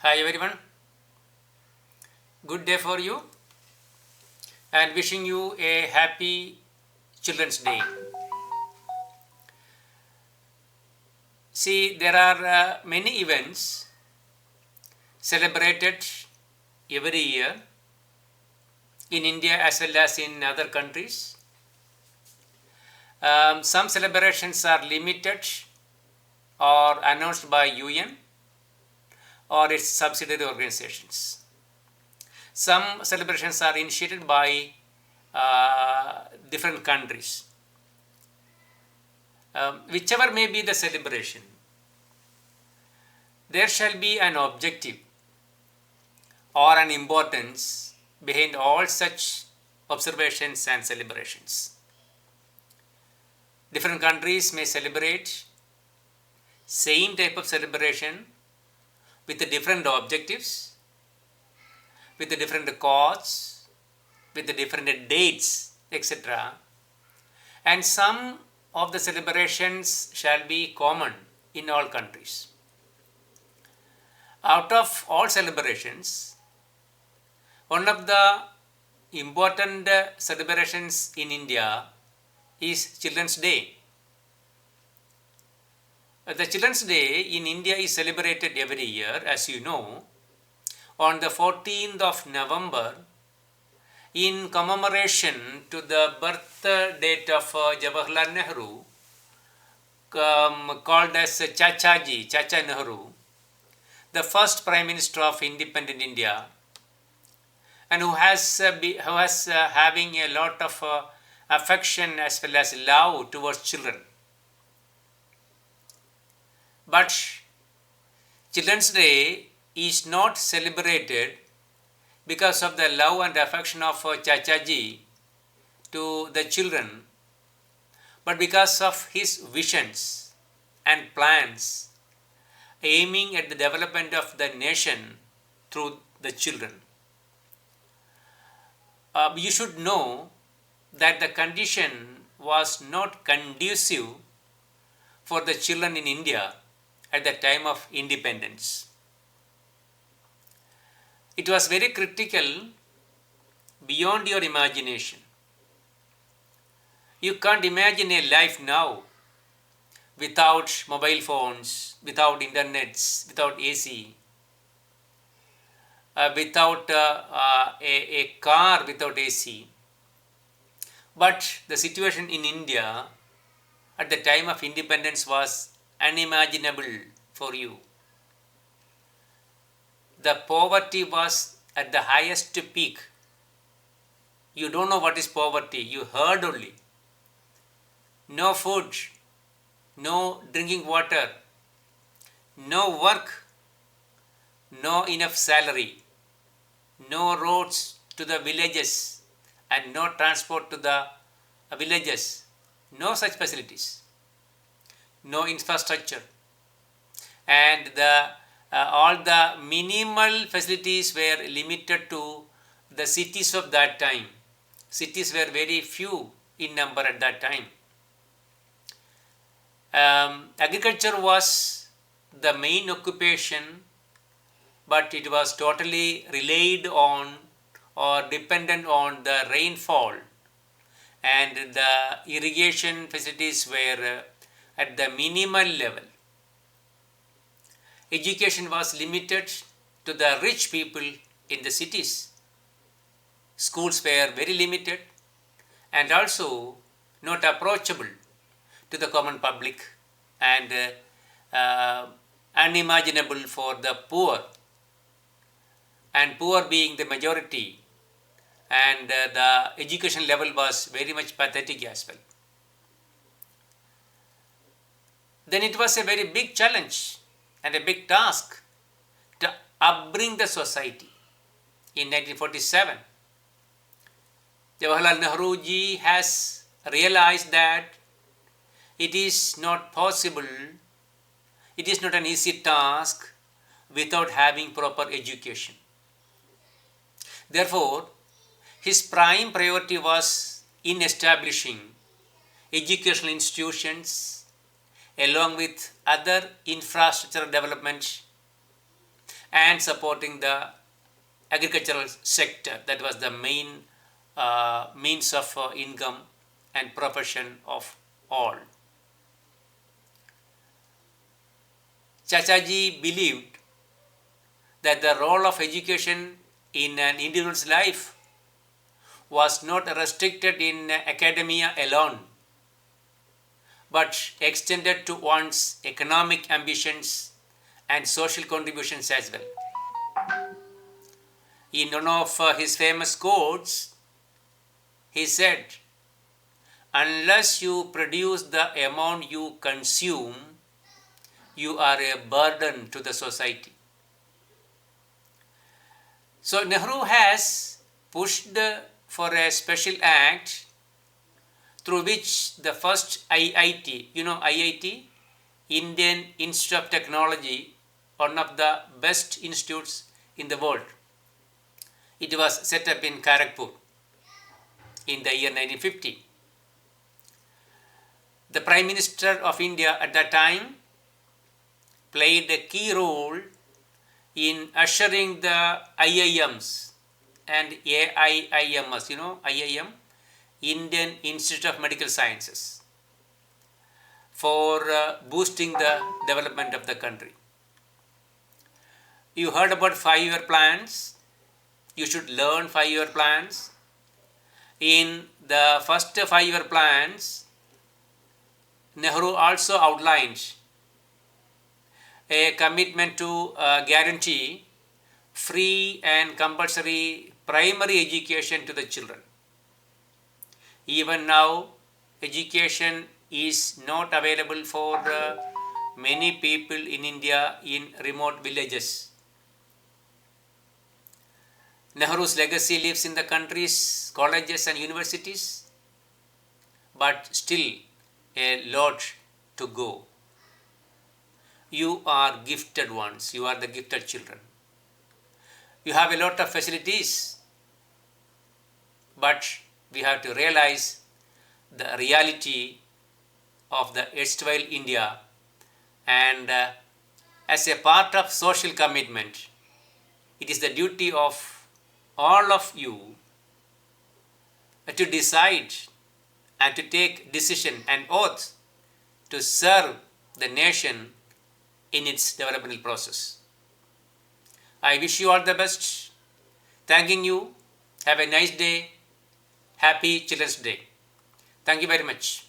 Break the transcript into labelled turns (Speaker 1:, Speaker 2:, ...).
Speaker 1: Hi everyone, good day for you and wishing you a happy Children's Day. See, there are many events celebrated every year in India as well as in other countries. Some celebrations are limited or announced by UN or its subsidiary organizations. Some celebrations are initiated by different countries. Whichever may be the celebration, there shall be an objective or an importance behind all such observations and celebrations. Different countries may celebrate same type of celebration with the different objectives, with the different cause, with the different dates, etc. And some of the celebrations shall be common in all countries. Out of all celebrations, one of the important celebrations in India is Children's Day. The Children's Day in India is celebrated every year, as you know, on the 14th of November in commemoration to the birth date of Jawaharlal Nehru, called as Chacha Nehru, the first Prime Minister of independent India, and who has having a lot of affection as well as love towards children. But Children's Day is not celebrated because of the love and affection of Chachaji to the children, but because of his visions and plans aiming at the development of the nation through the children. You should know that the condition was not conducive for the children in India at the time of independence. It was very critical beyond your imagination. You can't imagine a life now without mobile phones, without internets, without AC, without a car without AC. But the situation in India at the time of independence was unimaginable for you. The poverty was at the highest peak. You don't know what is poverty, you heard only. No food, no drinking water, no work, no enough salary, no roads to the villages and no transport to the villages, no such facilities, no infrastructure, and all the minimal facilities were limited to the cities of that time. Cities were very few in number at that time. Agriculture was the main occupation, but it was totally relied on or dependent on the rainfall, and the irrigation facilities were at the minimal level. Education was limited to the rich people in the cities. Schools were very limited and also not approachable to the common public and unimaginable for the poor, and poor being the majority, and the education level was very much pathetic as well. Then it was a very big challenge and a big task to upbring the society. In 1947, Jawaharlal Nehru ji has realized that it is not possible, it is not an easy task without having proper education. Therefore, his prime priority was in establishing educational institutions along with other infrastructure development and supporting the agricultural sector. That was the main means of income and profession of all. Chachaji believed that the role of education in an individual's life was not restricted in academia alone, but extended to one's economic ambitions and social contributions as well. In one of his famous quotes, he said, "Unless you produce the amount you consume, you are a burden to the society." So Nehru has pushed for a special act through which the first IIT, IIT, Indian Institute of Technology, one of the best institutes in the world. It was set up in Kharagpur in the year 1950. The Prime Minister of India at that time played a key role in ushering the IIMs and AIIMS, IIM, Indian Institute of Medical Sciences, for boosting the development of the country. You heard about 5-year plans. You should learn 5-year plans. In the first 5-year plans, Nehru also outlined a commitment to guarantee free and compulsory primary education to the children. Even now, education is not available for many people in India in remote villages. Nehru's legacy lives in the country's colleges and universities, but still a lot to go. You are gifted ones. You are the gifted children. You have a lot of facilities, but we have to realize the reality of the erstwhile India, and as a part of social commitment, it is the duty of all of you to decide and to take decision and oath to serve the nation in its developmental process. I wish you all the best. Thanking you. Have a nice day. Happy Children's Day. Thank you very much.